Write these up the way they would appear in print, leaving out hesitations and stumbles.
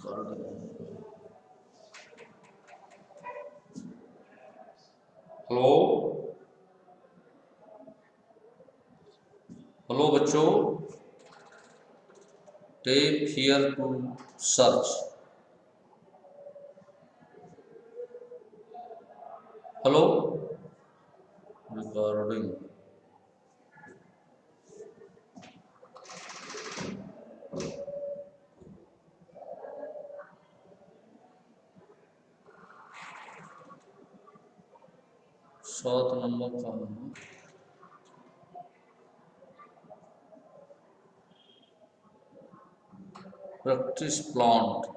Hello hello बच्चों, tape here to search. Hello recording. सात number का practice plant.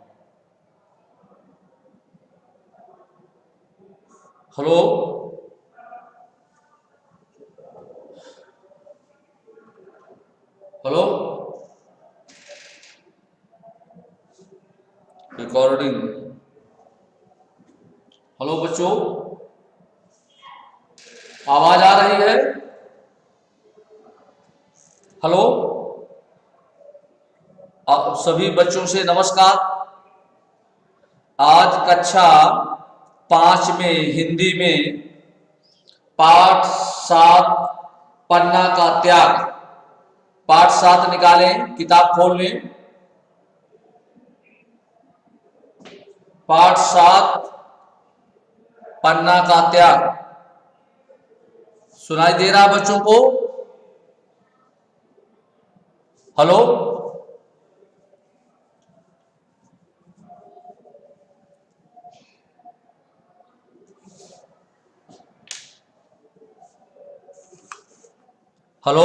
Hello hello recording. Hello बच्चों, आवाज आ रही है? हेलो, आप सभी बच्चों से नमस्कार। आज कक्षा 5 में हिंदी में पाठ 7 पन्ना का त्याग, पाठ 7 निकालें, किताब खोल लें। पाठ 7 पन्ना का त्याग सुनाई दे रहा बच्चों को? Hello hello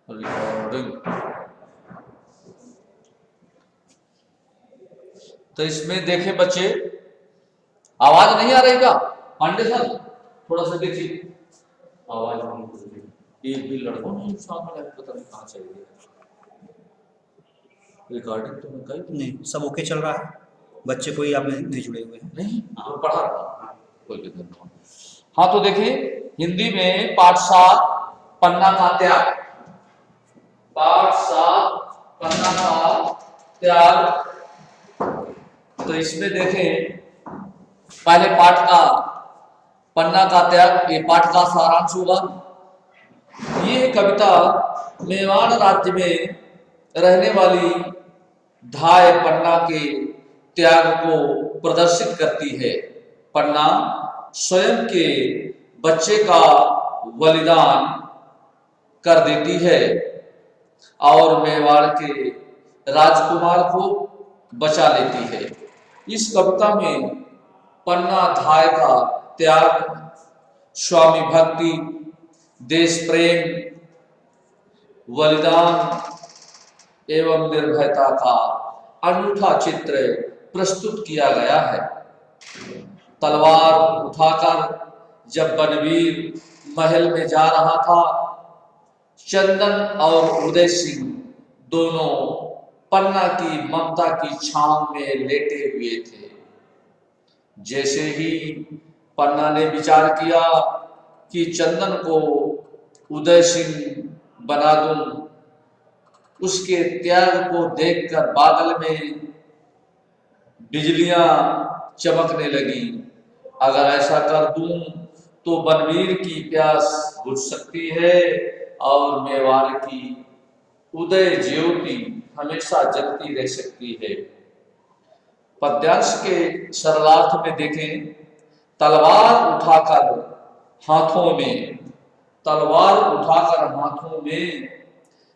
recording. तो इसमें देखें बच्चे, आवाज नहीं आ रही का? पांडे सर थोड़ा सा देखिए, आवाज नहीं। एक भी लड़कों ने साथ में पता नहीं कहाँ चल गया। रिकॉर्डिंग तो मैं कहीं नहीं, सब ओके चल रहा है। बच्चे कोई आप नहीं जुड़े हुए हैं? नहीं, मैं पढ़ा रहा हूँ, कोई दिक्कत नहीं। हाँ तो देखिए, हिंदी में पाठ 7 पन्ना का त्याग, पाठ 7 पन्ना का त्याग। तो इसमें देखें, पहले पाठ का पन्ना का त्याग, ये पाठ का सारांश होगा। ये कविता मेवाड़ राज्य में रहने वाली धाय पन्ना के त्याग को प्रदर्शित करती है। पन्ना स्वयं के बच्चे का बलिदान कर देती है और मेवाड़ के राजकुमार को बचा लेती है। इस कविता में पन्ना धाय का त्याग, स्वामी भक्ति, देश प्रेम, बलिदान एवं निर्भयता का अनूठा चित्र प्रस्तुत किया गया है। तलवार उठाकर जब बनवीर महल में जा रहा था, चंदन और उदय सिंह दोनों पन्ना की ममता की छांव में लेटे हुए थे। जैसे ही पन्ना ने विचार किया कि चंदन को उदय सिंह बना दूं, उसके त्याग को देखकर बादल में बिजलियां चमकने लगी। अगर ऐसा कर दूं तो बनवीर की प्यास बुझ सकती है और मेवाड़ की उदय ज्योति हमेशा जलती रह सकती है। पद्यांश के सरलार्थ में देखें, तलवार उठाकर हाथों में, तलवार उठाकर हाथों में,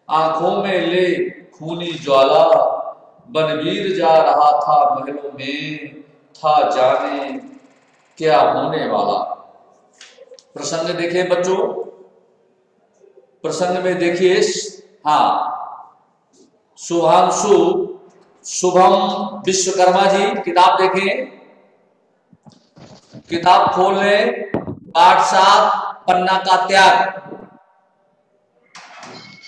आंखों में ले खूनी ज्वाला, बनवीर जा रहा था महलों में, था जाने क्या होने वाला। प्रसंग देखे बच्चों, प्रसंग में देखिए, हाँ, शुभांशु शुभम विश्वकर्मा जी, किताब देखें, किताब खोल लें, पाठ 7 पन्ना का त्याग।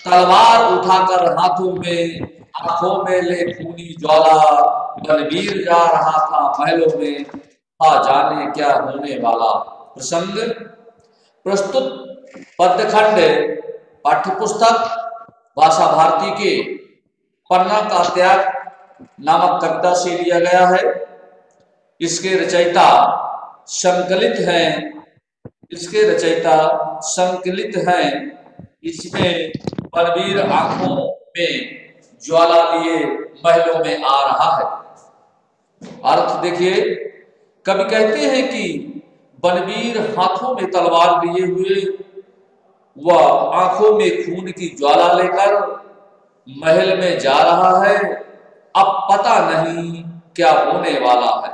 तलवार उठाकर हाथों में, आंखों में ले खूनी ज्वाला, बनवीर जा रहा था महलों में, था जाने क्या होने वाला। प्रसंग प्रस्तुत पद्यखंड पाठ्य पुस्तक भाषा भारती के पन्ना का त्याग नामक कविता से लिया गया है। इसके रचयिता संकलित हैं। इसमें बलवीर आंखों में ज्वाला लिए महलों में आ रहा है। अर्थ देखिए, कवि कहते हैं कि बलवीर हाथों में तलवार लिए हुए वह आंखों में खून की ज्वाला लेकर महल में जा रहा है। अब पता नहीं क्या होने वाला है।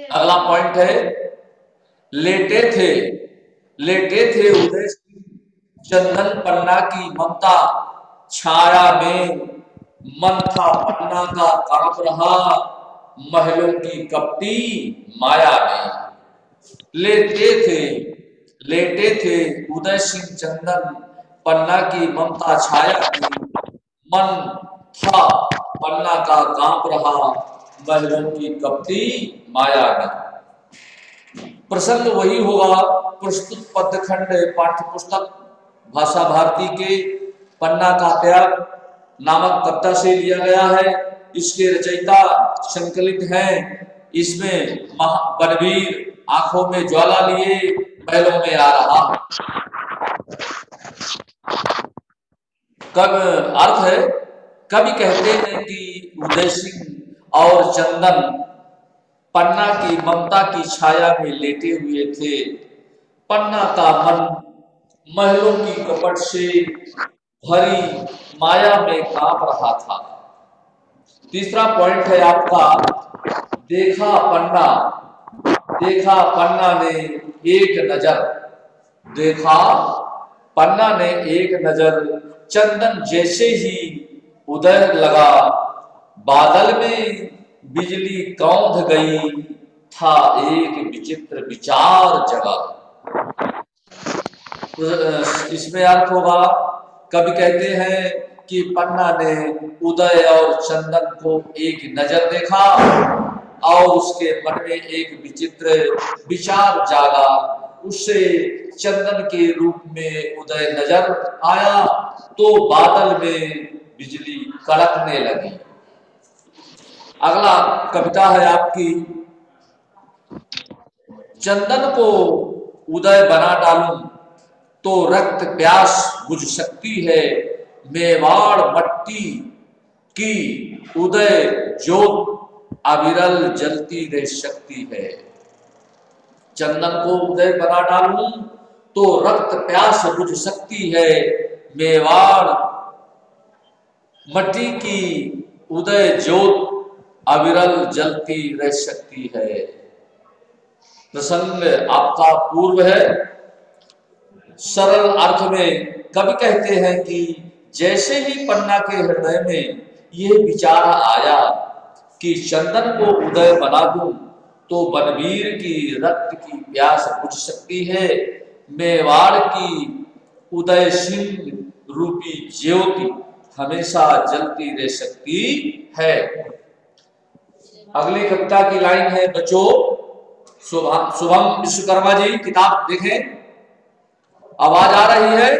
अगला पॉइंट है, लेटे थे उदय सिंह चंदन पन्ना की ममता छाया में, मन था पन्ना का कांप रहा महलों की कपटी माया में। लेटे थे उदय सिंह चंदन पन्ना की ममता छाया में, मन था पन्ना का कांप रहा महलों की कपटी माया में। प्रसंग वही होगा। प्रस्तुत पद्यखंड पाठ्य पुस्तक भाषा भारती के पन्ना का त्याग नामक कविता से लिया गया है। इसके रचयिता संकलित हैं। इसमें बलवीर आंखों में ज्वाला लिए महलों में आ रहा। अर्थ है, कवि कहते हैं कि उदय सिंह और चंदन पन्ना की ममता की छाया में लेटे हुए थे। पन्ना का मन महलों की कपट से भरी माया में कांप रहा था। तीसरा पॉइंट है आपका, देखा पन्ना ने एक नजर चंदन जैसे ही उदय लगा, बादल में बिजली कौंध गई, था एक विचित्र विचार जगा। इसमें अर्थ होगा, कवि कहते हैं कि पन्ना ने उदय और चंदन को एक नजर देखा और उसके मन में एक विचित्र विचार जागा। उससे चंदन के रूप में उदय नजर आया तो बादल में बिजली कड़कने लगी। अगला कविता है आपकी, चंदन को उदय बना डालूं तो रक्त प्यास बुझ सकती है, मेवाड़ मट्टी की उदय ज्योत अविरल जलती रह सकती है। चंदन को उदय बना डालूं तो रक्त प्यास बुझ सकती है, मेवाड़ मट्टी की उदय ज्योत अविरल जलती रह सकती है। प्रसंग आपका पूर्व है। सरल अर्थ में कवि कहते हैं कि जैसे ही पन्ना के हृदय में यह विचार आया कि चंदन को उदय बना दूं तो बलवीर की रक्त की प्यास बुझ सकती है, मेवाड़ की उदय सिंह रूपी ज्योति हमेशा जलती रह सकती है। अगली कविता की लाइन है बच्चों, शुभम विश्वकर्मा जी, किताब देखें, आवाज आ रही है?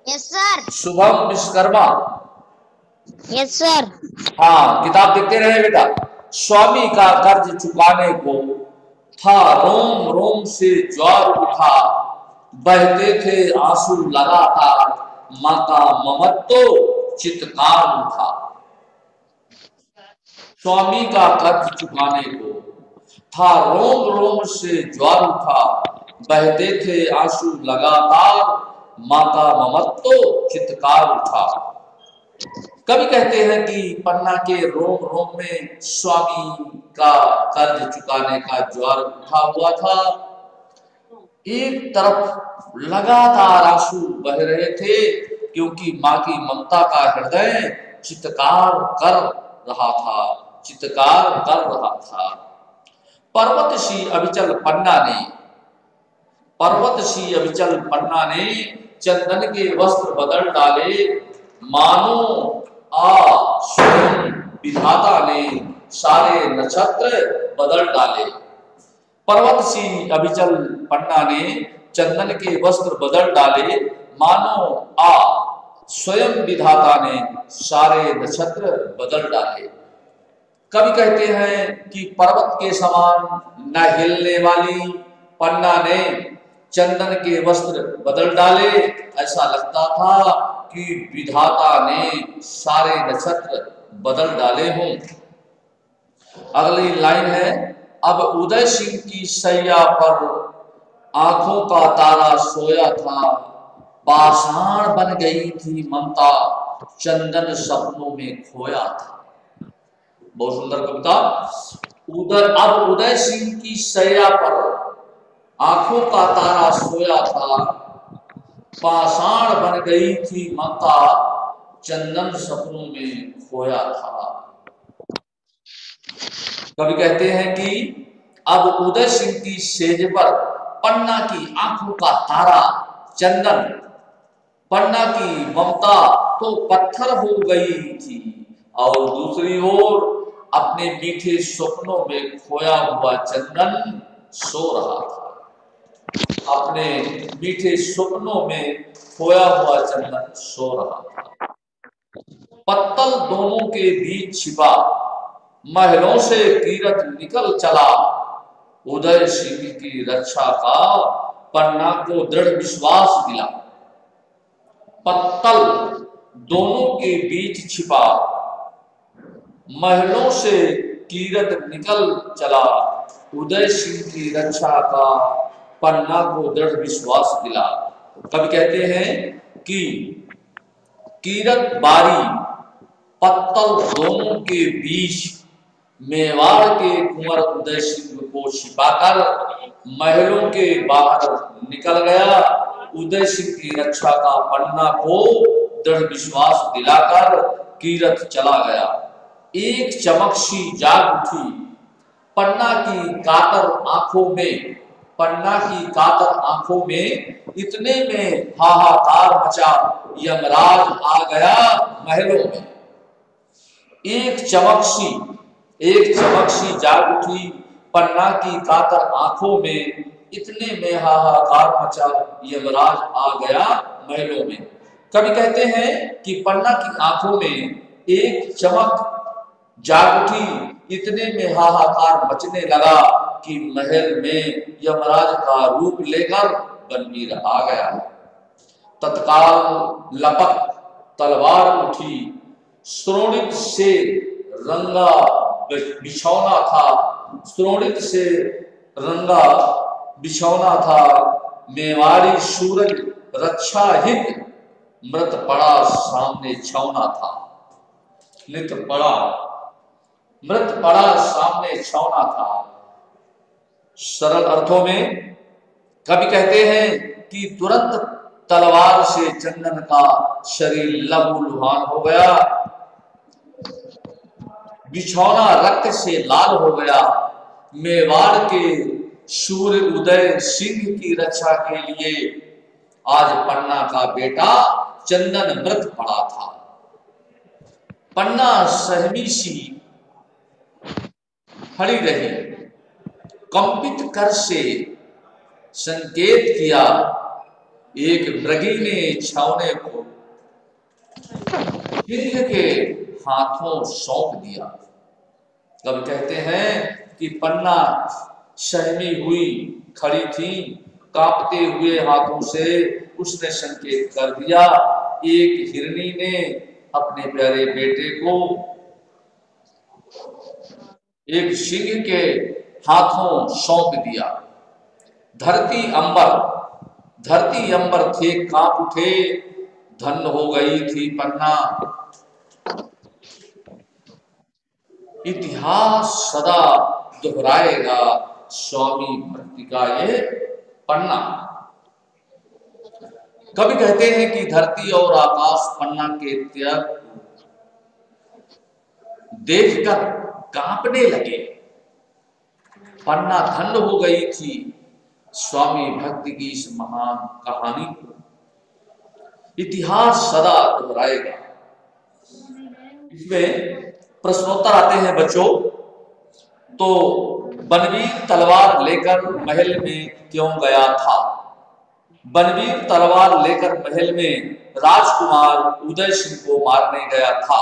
Yes sir. Shubham Vishwakarma, yes sir. हाँ, किताब देखते रहे बेटा। स्वामी का कर्ज चुकाने को था रोम रोम से ज्वार उठा, बहते थे आंसू लगातार, माँ का ममत्व चित्कार उठा। स्वामी का कर्ज चुकाने को था रोम रोम से ज्वार उठा, बहते थे आंसू लगातार, माँ का ममत्व चित्कार उठा। कवि कहते हैं कि पन्ना के रोम रोम में स्वामी का कर्ज चुकाने का ज्वार उठा हुआ था। एक तरफ लगातार आंसू बह रहे थे क्योंकि माँ की ममता का हृदय चित्कार कर रहा था। पर्वत सी अविचल पन्ना ने चंदन के वस्त्र बदल डाले, मानो स्वयं विधाता ने सारे नक्षत्र बदल डाले। पर्वत सी अविचल पन्ना ने चंदन के वस्त्र बदल डाले, मानो आ स्वयं विधाता ने सारे नक्षत्र बदल डाले। कवि कहते हैं कि पर्वत के समान न हिलने वाली पन्ना ने चंदन के वस्त्र बदल डाले। ऐसा लगता था कि विधाता ने सारे नक्षत्र बदल डाले हों। अगली लाइन है, अब उदय सिंह की सैया पर आंखों का तारा सोया था, पाषाण बन गई थी ममता, चंदन सपनों में खोया था। बहुत सुंदर कविता। अब उदय सिंह की सैया पर आंखों का तारा सोया था, पाषाण बन गई थी ममता, चंदन सपनों में खोया था। कवि कहते हैं कि अब उदय सिंह की सेज पर पन्ना की आंखों का तारा चंदन, पन्ना की ममता तो पत्थर हो गई थी, और दूसरी ओर अपने मीठे सपनों में खोया हुआ चंदन सो रहा था। अपने मीठे सपनों में खोया हुआ चंदन सो रहा था। पत्तल दोनों के बीच छिपा, महलों से कीरत निकल चला, उदय सिंह की रक्षा का पन्ना को दृढ़ विश्वास मिला। पत्तल दोनों के बीच छिपा, महलों से कीरत निकल चला, उदय सिंह की रक्षा का पन्ना को दृढ़ विश्वास दिला। कवि कहते हैं कि कीरत बारी पत्तल दोनों के बीच मेवाड़ के कुंवर उदय सिंह को छिपाकर महलों के बाहर निकल गया। उदय सिंह की रक्षा का पन्ना को दृढ़ विश्वास दिलाकर कीरत चला गया। एक चमक सी जाग उठी पन्ना की कातर आंखों में, पन्ना की कातर आंखों में, इतने में हाहाकार मचा, यमराज आ गया महलों में। एक चमक सी जाग उठी पन्ना की कातर आंखों में, इतने में हाहाकार मचा, यमराज आ गया महलों में। कवि कहते हैं कि पन्ना की आंखों में एक चमक जाग उठी, इतने में हाहाकार मचने लगा कि महल में यमराज का रूप लेकर बनवीर आ गया। तत्काल लपक तलवार उठी, श्रोणित से रंगा बिछौना था, श्रोणित से रंगा बिछौना था, मेवाड़ी सूरज रक्षा हित, मृत पड़ा सामने छौना था। मृत पड़ा सामने छौना था। सरल अर्थों में कवि कहते हैं कि तुरंत तलवार से चंदन का शरीर लहूलुहान हो गया, बिछौना रक्त से लाल हो गया। मेवाड़ के सूर्य उदय सिंह की रक्षा के लिए आज पन्ना का बेटा चंदन मृत पड़ा था। पन्ना सहमी सी खड़ी रही, कंपित कर से संकेत किया, एक मृगी ने छावने को सिंह के हाथों सौंप दिया। कब कहते हैं कि पन्ना सहमी हुई खड़ी थी, कांपते हुए हाथों से उसने संकेत कर दिया। एक हिरनी ने अपने प्यारे बेटे को एक सिंह के हाथों सौंप दिया। धरती अंबर थे कांप उठे, धन्य हो गई थी पन्ना। इतिहास सदा दोहराएगा स्वामी भक्ति का ये पन्ना। कवि कहते हैं कि धरती और आकाश पन्ना के त्याग देखकर कांपने लगे। पन्ना धन्य हो गई थी स्वामी भक्ति की इस महान कहानी को। इतिहास सदा दोहराएगा। इसमें प्रश्नोत्तर आते हैं बच्चों। तो बनवीर तलवार लेकर महल में क्यों गया था? बनवीर तलवार लेकर महल में राजकुमार उदय सिंह को मारने गया था।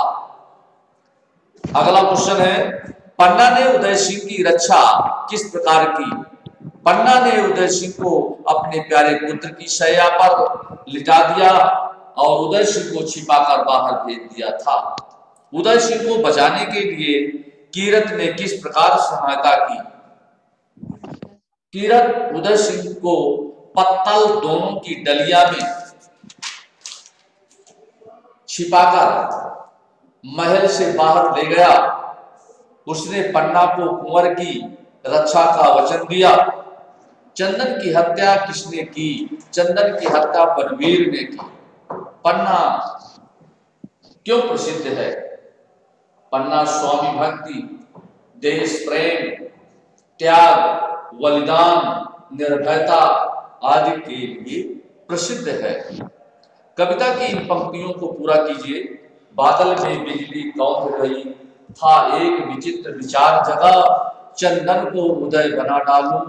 अगला क्वेश्चन है, पन्ना ने उदय सिंह की रक्षा किस प्रकार की? पन्ना ने उदय सिंह को अपने प्यारे पुत्र की शैया पर लिटा दिया और उदय सिंह को छिपाकर बाहर भेज दिया था। उदय सिंह को बचाने के लिए कीरत ने किस प्रकार सहायता की? कीरत उदय सिंह को पत्तल दोनों की डलिया में छिपाकर महल से बाहर ले गया। उसने पन्ना को कुंवर की रक्षा का वचन दिया। चंदन की हत्या किसने की? चंदन की हत्या बनवीर ने की। पन्ना क्यों प्रसिद्ध है? पन्ना स्वामी भक्ति, देश प्रेम, त्याग, बलिदान, निर्भयता आदि के लिए प्रसिद्ध है। कविता की इन पंक्तियों को पूरा कीजिए। बादल में बिजली कौंध रही, था एक विचित्र विचार जगा, चंदन को उदय बना डालूं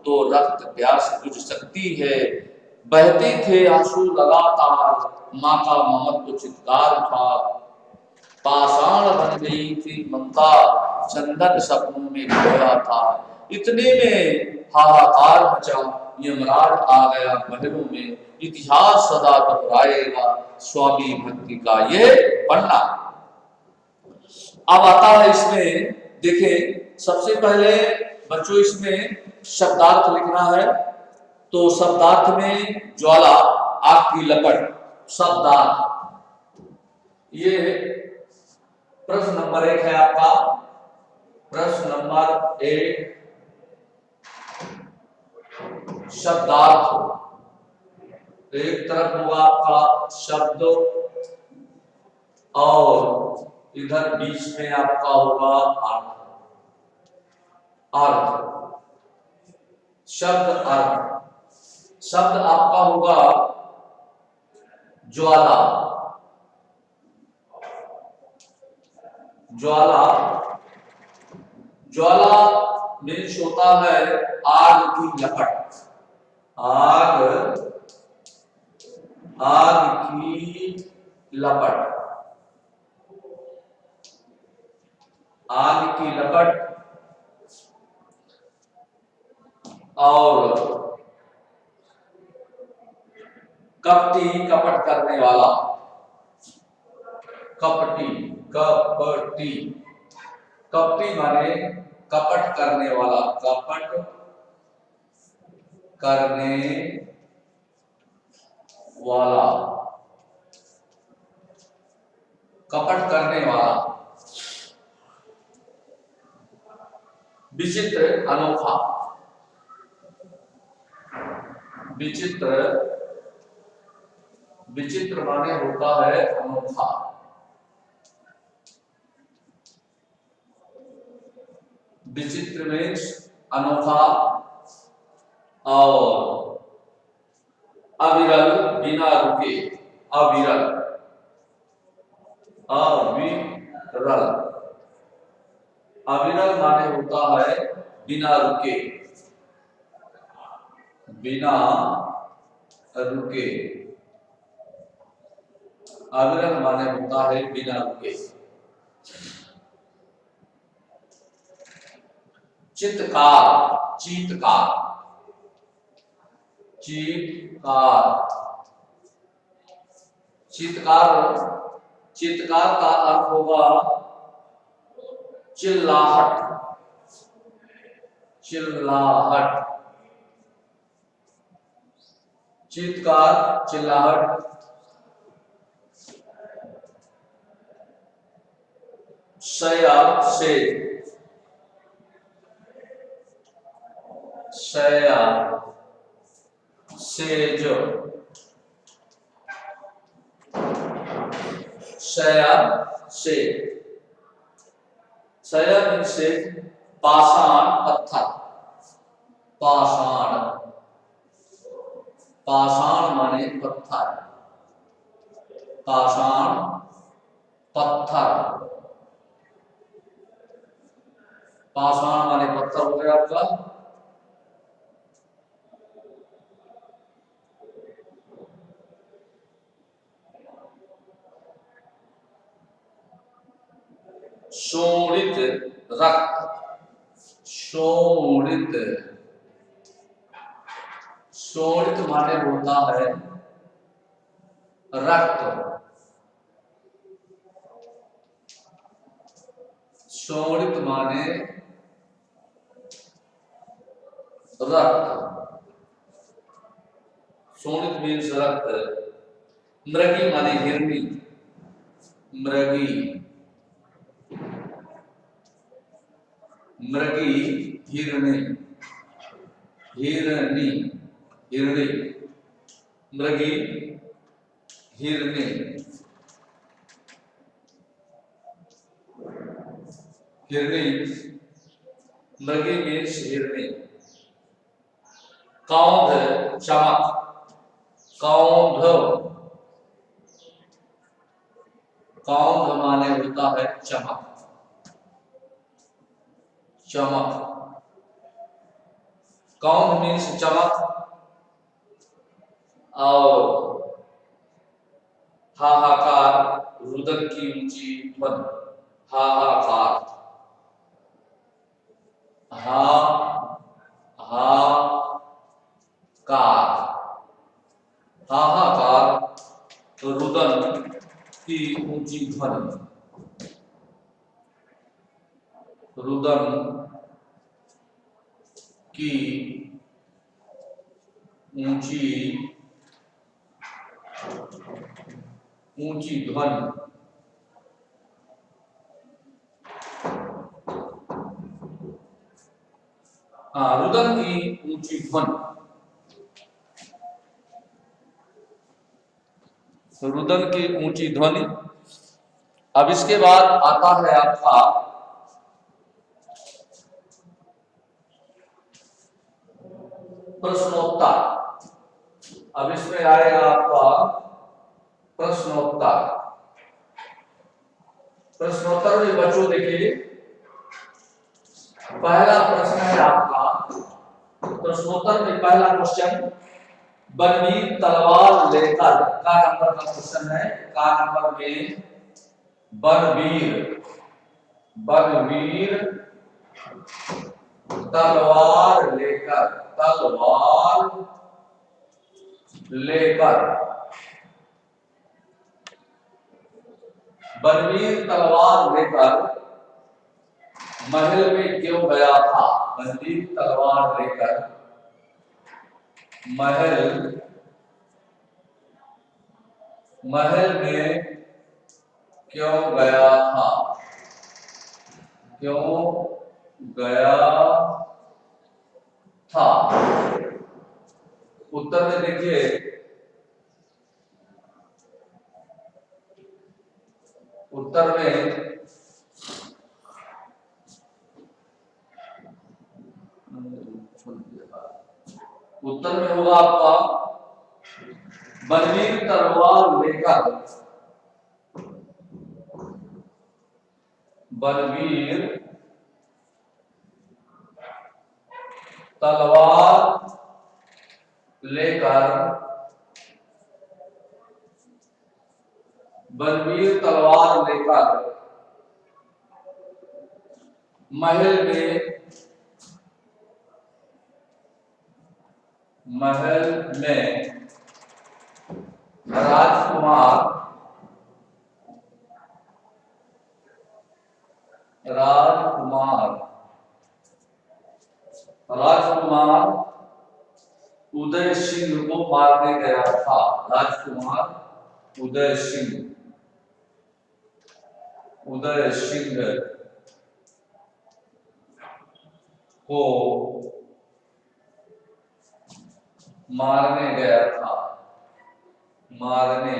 तो रक्त प्यास बुझ सकती है। बहते थे आंसू लगातार, माँ का ममत्व चित्कार था, पाषाण बन गई थी ममता, चंदन सपनों में खोया था। इतने में हाहाकार मचा, यमराज आ गया महलों में, इतिहास सदा दोहराएगा स्वामी भक्ति का ये पन्ना। अब आता है इसमें, देखें सबसे पहले बच्चों इसमें शब्दार्थ लिखना है। तो शब्दार्थ में ज्वाला, आग की लपट, शब्दार्थ। ये प्रश्न नंबर 1 है आपका। प्रश्न नंबर 1, शब्दार्थ। एक तरफ होगा आपका शब्द और इधर बीच में आपका होगा अर्थ। अर्थ, शब्द अर्थ। शब्द आपका होगा ज्वाला। ज्वाला, ज्वाला मीन्स होता है आग की लपट। आग, आग की लपट। आग की लपट और कपटी, कपट करने वाला। कपटी, कपटी, कपटी माने कपट करने वाला, कपट करने वाला, कपट करने वाला। विचित्र, अनोखा। विचित्र, विचित्र माने होता है अनोखा। विचित्र मीन्स अनोखा। और अविरल, बिना रुके। अविरल, अविरल, अविरल माने होता है बिना रुके, बिना रुके। अविरल माने होता है बिना रुके। चित्कार, चीतकार, चीतकार। चीतकार, चीतकार का अर्थ होगा चिल्लाहट, चिल्लाहट। चीतकार, चिल्लाहट। शया, सेज, शया, सेज, शया, सेज। शया मीन्स सेज, पाषाण, पत्थर। पाषाण, पाषाण माने पत्थर। पाषाण, पत्थर। पाषाण माने पत्थर हो गया आपका। शोणित रक्त, शोणित, शोणित माने होता है रक्त, शोणित माने रक्त, शोणित मीन्स रक्त। मृगी माने हिरनी, मृगी, मृगी हिरनी, हिरनी, हिरनी, मृगी हिरनी, हिरनी, मृगी मीन्स हिरनी। कौंध चमक, कौंध, कौंध माने होता है चमक, चमक, कौंध मीन्स चमक। और हाहाकार, रुदन की ऊंची ध्वनि, हाहाकार, हा हा कार, हाहाकार, रुदन की ऊंची ध्वनि, रुदन की ऊंची ऊंची ध्वनि। रुदन की ऊंची ध्वनि, रुदन की ऊंची ध्वनि। अब इसके बाद आता है आपका प्रश्नोत्तर। अब इसमें आएगा आपका प्रश्नोत्तर। प्रश्नोत्तर में बच्चों देखिए, पहला प्रश्न है आपका, प्रश्नोत्तर में पहला क्वेश्चन, बलवीर तलवार लेकर, का नंबर का क्वेश्चन है, का नंबर में बलवीर, बलवीर तलवार लेकर, तलवार लेकर, बलवीर तलवार लेकर महल में क्यों गया था? बलवीर तलवार लेकर महल, महल में क्यों गया था? क्यों गया था? उत्तर में देखिए, उत्तर में उत्तर में होगा आपका बलवीर तलवार लेकर, बलवीर तलवार लेकर, बलवीर तलवार लेकर महल में, महल में राजकुमार, राजकुमार, राजकुमार उदय सिंह को मारने गया था। राजकुमार उदय सिंह, उदय सिंह को मारने गया था, मारने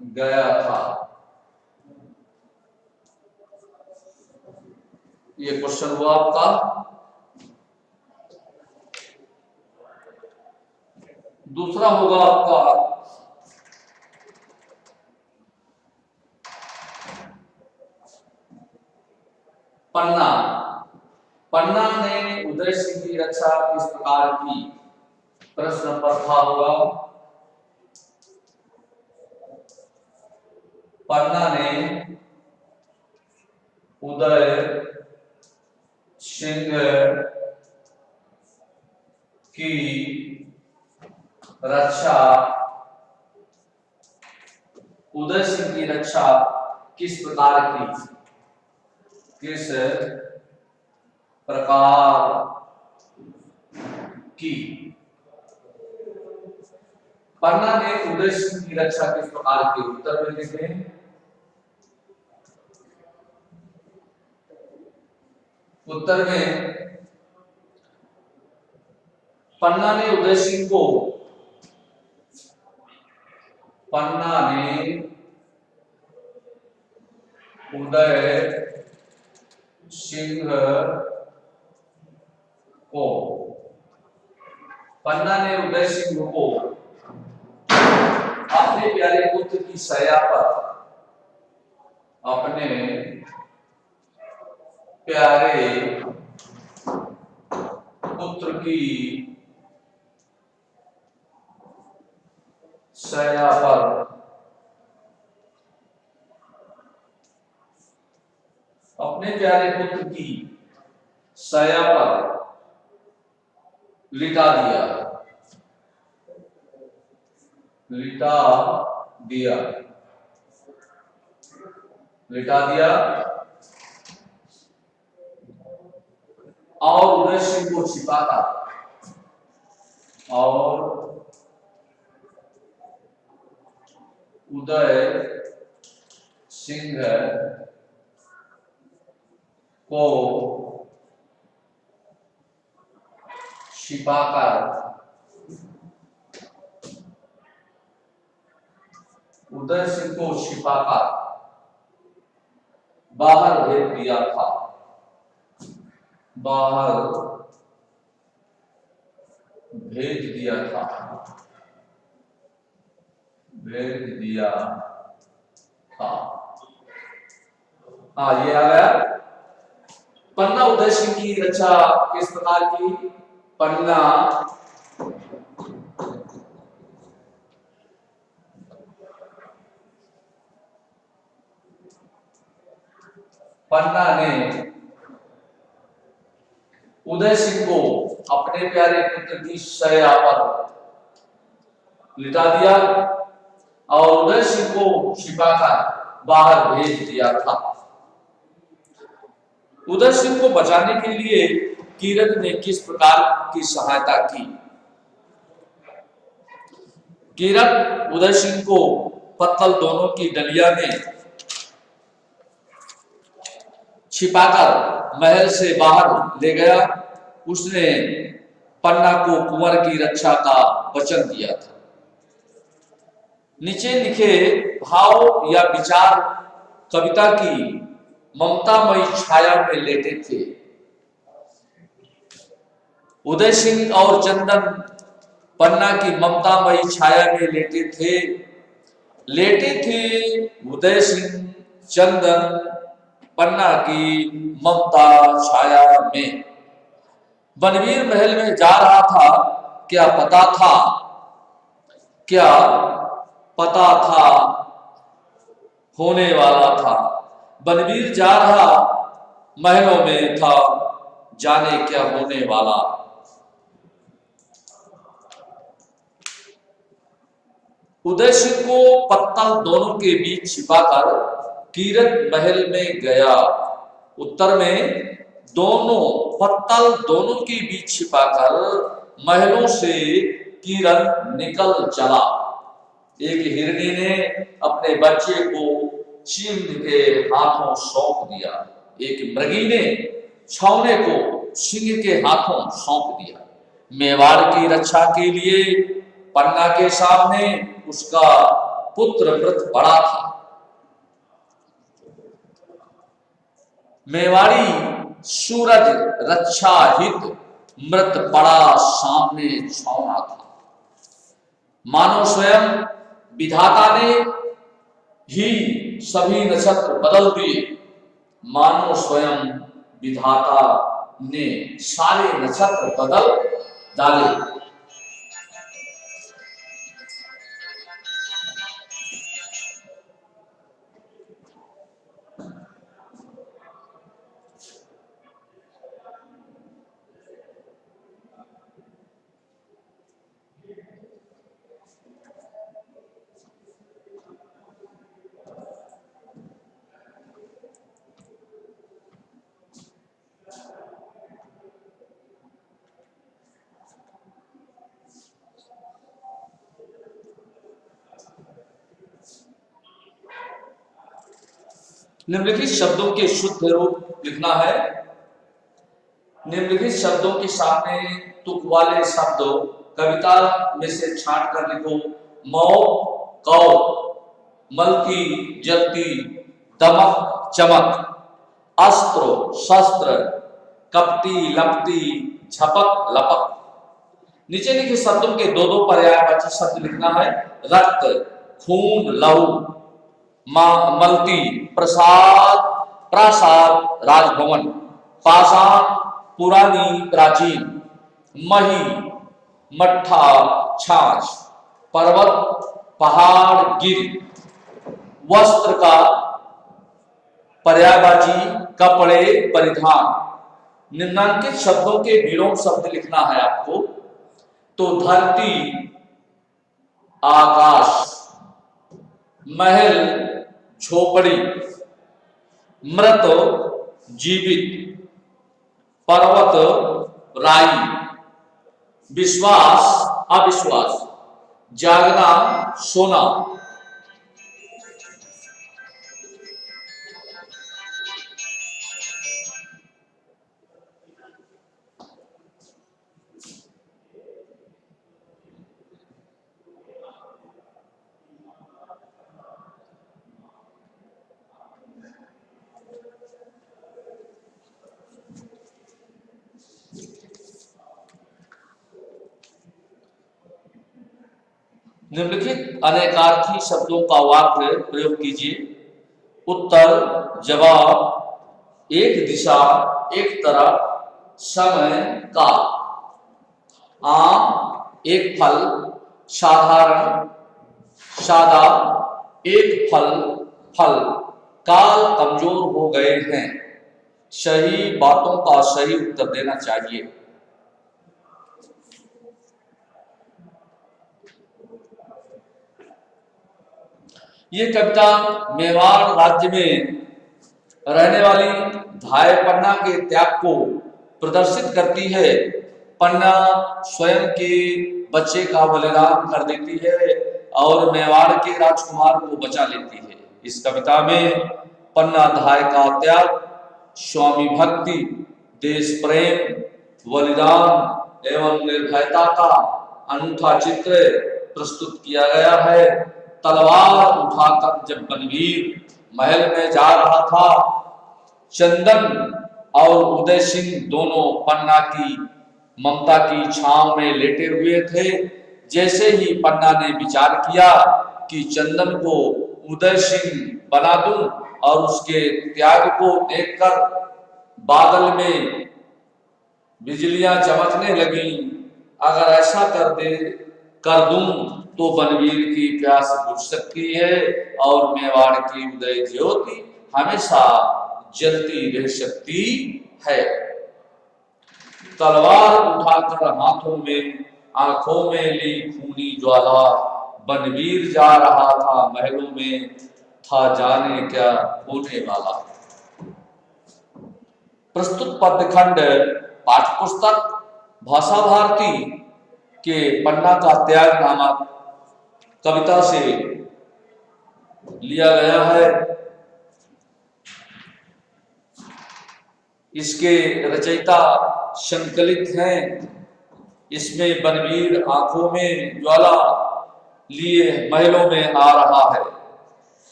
गया था। ये क्वेश्चन हुआ आपका। दूसरा होगा आपका पन्ना, पन्ना ने उदय सिंह की रक्षा किस प्रकार की? प्रश्न पर था होगा, पन्ना ने उदय सिंह की रक्षा, उदय सिंह की रक्षा किस प्रकार की, किस प्रकार की। पन्ना ने उदय सिंह की रक्षा किस प्रकार की, उत्तर में देखें। उत्तर में पन्ना ने उदय सिंह को, पन्ना ने उदय सिंह को, पन्ना ने उदय सिंह को अपने प्यारे पुत्र की शैया पर, अपने प्यारे पुत्र की शैया पर, अपने प्यारे पुत्र की शैया पर लिटा दिया, लिटा दिया, लिटा दिया और उदय सिंह को छिपाता, और उदय सिंह को छिपाकर, उदय सिंह को छिपाकर बाहर भेज दिया था, बाहर भेज दिया था, भेज दिया था। हाँ, ये आ गया। पन्ना उदय सिंह की रक्षा किस प्रकार की, पन्ना पन्ना ने उदय सिंह को अपने प्यारे पुत्र की शैया पर लिटा दिया और उदय सिंह को छिपाकर बाहर भेज दिया था। उदय सिंह को बचाने के लिए कीरत ने किस प्रकार की सहायता की। कीरत उदय सिंह को पत्तल दोनों की डलिया में छिपाकर महल से बाहर ले गया। उसने पन्ना को कुंवर की रक्षा का वचन दिया था। नीचे लिखे भाव या विचार कविता की ममतामयी छाया में लेटे थे। उदय सिंह और चंदन पन्ना की ममतामयी छाया में लेटे थे। लेटे थे उदय सिंह चंदन पन्ना की ममता छाया में। बनवीर महल में जा रहा था, क्या पता था, क्या पता था होने वाला था। बनवीर जा रहा महलों में था, जाने क्या होने वाला। उदय सिंह को पत्तल दोनों के बीच छिपाकर कीरत महल में गया। उत्तर में दोनों पत्तल दोनों के बीच छिपाकर महलों से कीरत निकल चला। एक हिरनी ने अपने बच्चे को सिंह के हाथों सौंप दिया। एक मृगी ने छावने को सिंह के हाथों सौंप दिया। मेवाड़ की रक्षा के लिए पन्ना के सामने उसका पुत्र व्रत पड़ा था। मेवाड़ी सूरज रक्षा हित मृत पड़ा सामने छावना था। मानो स्वयं विधाता ने ही सभी नक्षत्र बदल दिए। मानो स्वयं विधाता ने सारे नक्षत्र बदल डाले। निम्नलिखित शब्दों के शुद्ध रूप लिखना है। निम्नलिखित शब्दों के सामने तुक वाले शब्द कविता में से छांट कर लिखो। मौ, कौ, मलकी, जलती, दमक, चमक, अस्त्र, शस्त्र, कपटी, लपटी, झपक, लपक। नीचे लिखे शब्दों के दो दो पर्यायवाची शब्द लिखना है। रक्त, खून, लहू, मलती, प्रसाद, प्रासाद, राजभवन, पाषाण, पुरानी, प्राचीन, मही, मट्ठा, छाछ, पर्वत, पहाड़, गिर। वस्त्र का पर्यायवाची कपड़े, परिधान। निम्नांकित शब्दों के विलोम शब्द लिखना है आपको। तो धरती, आकाश, महल, झोपड़ी, मृत, जीवित, पर्वत, राई, विश्वास, अविश्वास, जागना, सोना। निम्नलिखित अनेकार्थी शब्दों का वाक्य प्रयोग कीजिए। उत्तर, जवाब, एक दिशा, एक तरफ, समय, काल। आम, एक फल, साधारण, सादा, एक फल, फल, काल, कमजोर हो गए हैं। सही बातों का सही उत्तर देना चाहिए। ये कविता मेवाड़ राज्य में रहने वाली धाय पन्ना के त्याग को प्रदर्शित करती है। पन्ना स्वयं के बच्चे का बलिदान कर देती है और मेवाड़ के राजकुमार को बचा लेती है। इस कविता में पन्ना धाय का त्याग, स्वामी भक्ति, देश प्रेम, बलिदान एवं निर्भयता का अनूठा चित्र प्रस्तुत किया गया है। तलवार उठाकर जब बनवीर महल में जा रहा था, चंदन और उदय सिंह दोनों पन्ना की ममता की छांव में लेटे हुए थे। जैसे ही पन्ना ने विचार किया कि चंदन को उदय सिंह बना दूं और उसके त्याग को देखकर बादल में बिजलियां चमकने लगी, अगर ऐसा कर दूं तो बनवीर की प्यास बुझ सकती है और मेवाड़ की उदय ज्योति हमेशा जलती रह सकती है। तलवार उठाकर हाथों में, आंखों में ली खूनी ज्वाला, बनवीर जा रहा था महलों में, था जाने क्या होने वाला। प्रस्तुत पद्यखंड पाठ्यपुस्तक भाषा भारती के पन्ना का त्याग नामक कविता से लिया गया है। इसके रचयिता संकलित हैं। इसमें बनवीर आंखों में ज्वाला लिए महलों में आ रहा है।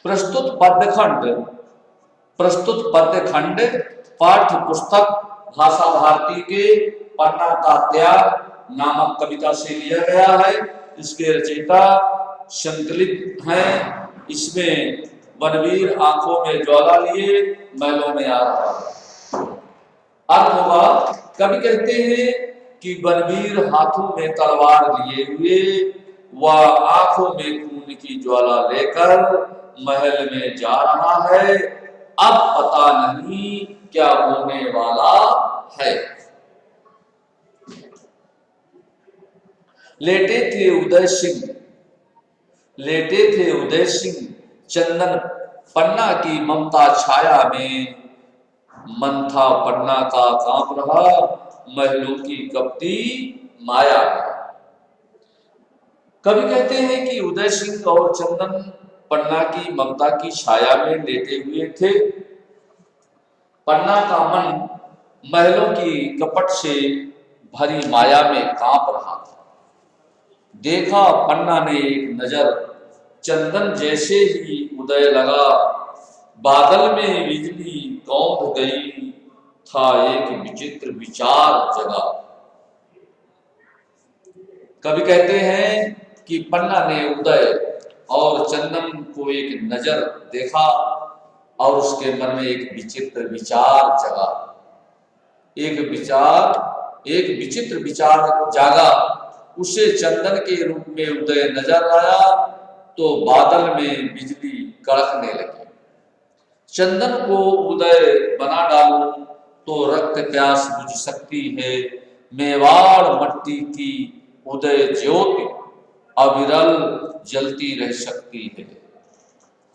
प्रस्तुत पद्यखंड पाठ्य पुस्तक भाषा भारती के पन्ना का त्याग नामक कविता से लिया गया है। इसके रचयिता संकलित हैं। इसमें बनवीर आंखों में ज्वाला लिए महलों में आ रहा है। अर्थ होगा, कवि कहते हैं कि बनवीर हाथों में तलवार लिए हुए व आंखों में खून की ज्वाला लेकर महल में जा रहा है। अब पता नहीं क्या होने वाला है। लेटे थे उदय सिंह चंदन पन्ना की ममता छाया में, मन था पन्ना का कांप रहा महलों की कपटी माया में। कवि कहते हैं कि उदय सिंह और चंदन पन्ना की ममता की छाया में लेटे हुए थे। पन्ना का मन महलों की कपट से भरी माया में कांप रहा था। देखा पन्ना ने एक नजर, चंदन जैसे ही उदय लगा, बादल में बिजली कौंध गई, था एक विचित्र विचार जगा। कवि कहते हैं कि पन्ना ने उदय और चंदन को एक नजर देखा और उसके मन में एक विचित्र विचार जगा। एक विचित्र विचार जागा। उसे चंदन के रूप में उदय नजर आया तो बादल में बिजली कड़कने लगी। चंदन को उदय बना डालूं तो रक्त प्यास बुझ सकती है, मेवाड़ मट्टी की उदय ज्योति अविरल जलती रह सकती है।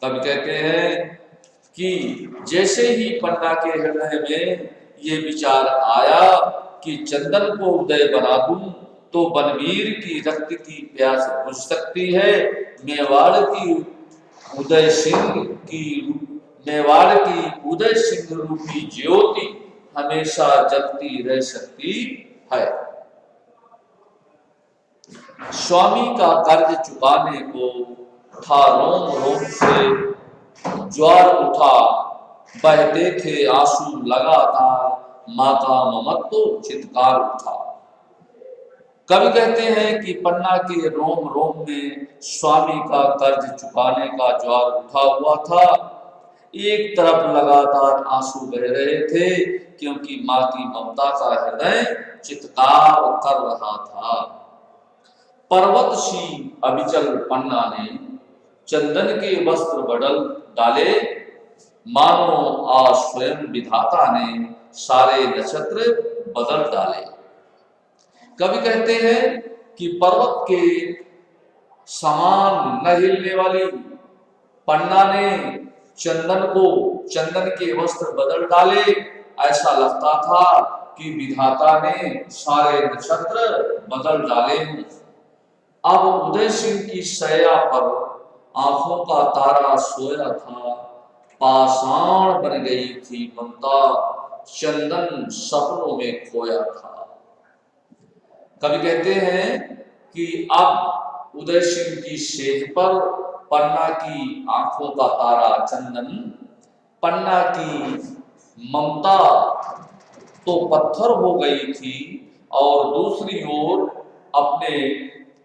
तब कहते हैं कि जैसे ही पन्ना के हृदय में ये विचार आया कि चंदन को उदय बना दूं तो बनवीर की रक्त की प्यास बुझ सकती है, मेवाड़ की उदय सिंह रूपी ज्योति हमेशा जलती रह सकती है। स्वामी का कर्ज चुकाने को था रोम रोम से ज्वार उठा, बहते थे आंसू लगातार, माँ का ममत्व चित्कार उठा। कवि कहते हैं कि पन्ना के रोम रोम में स्वामी का कर्ज चुकाने का ज्वार उठा हुआ था। एक तरफ लगातार आंसू बह रहे थे क्योंकि माँ की ममता का हृदय चित्कार कर रहा था। पर्वत सी अविचल पन्ना ने चंदन के वस्त्र बदल डाले, मानो आज स्वयं विधाता ने सारे नक्षत्र बदल डाले। कवि कहते हैं कि पर्वत के समान न हिलने वाली पन्ना ने चंदन के वस्त्र बदल डाले। ऐसा लगता था कि विधाता ने सारे नक्षत्र बदल डाले हैं। अब उदय सिंह की शैया पर आंखों का तारा सोया था, पाषाण बन गई थी ममता, चंदन सपनों में खोया था। कवि कहते हैं कि अब उदय सिंह की सेज पर पन्ना की आंखों का तारा चंदन, पन्ना की ममता तो पत्थर हो गई थी और दूसरी ओर अपने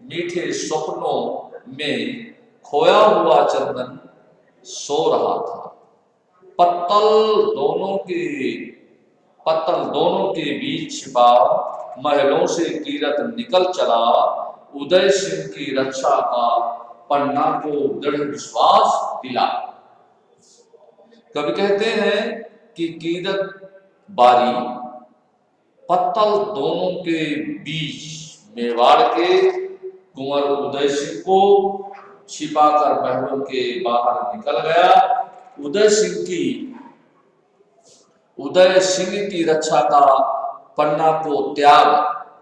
मीठे स्वप्नों में खोया हुआ चंदन सो रहा था। पत्तल दोनों के बीच छिपा महलों से कीरत निकल चला, उदय सिंह की रक्षा का पन्ना को दृढ़ विश्वास दिला। कवि कहते हैं कि कीरत बारी पत्तल दोनों के बीच मेवाड़ के कुंवर उदय सिंह को छिपाकर महलों के बाहर निकल गया। उदय सिंह की रक्षा का पन्ना को त्याग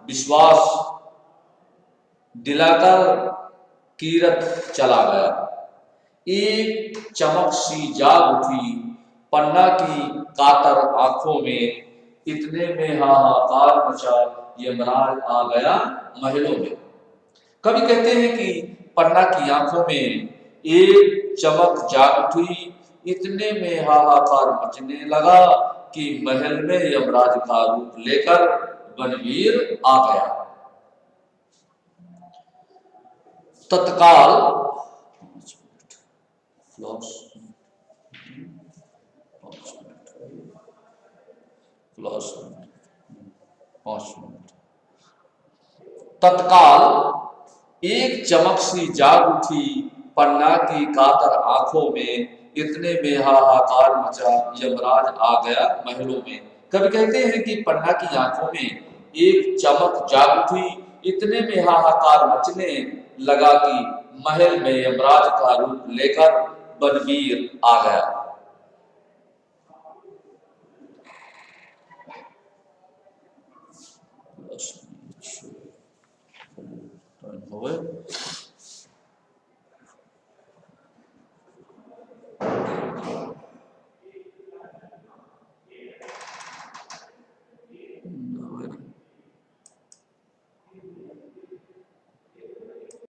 विश्वास दिलाकर कीरत चला गया। एक चमक सी जाग उठी पन्ना की कातर आंखों में, इतने में हाहाकार मचा, यमराज आ गया महलों में। कवि कहते हैं कि पन्ना की आंखों में एक चमक जाग उठी, इतने में हाहाकार मचने लगा कि महल में यमराज का रूप लेकर बनवीर आ गया। तत्काल एक चमक सी जाग उठी पन्ना की कातर आंखों में, इतने में हाहाकार मचा, यमराज आ गया महलों में। कवि कहते हैं कि पन्ना की आंखों में एक चमक जाग उठी, इतने में हाहाकार मचने लगा कि महल में यमराज का रूप लेकर बनवीर आ गया।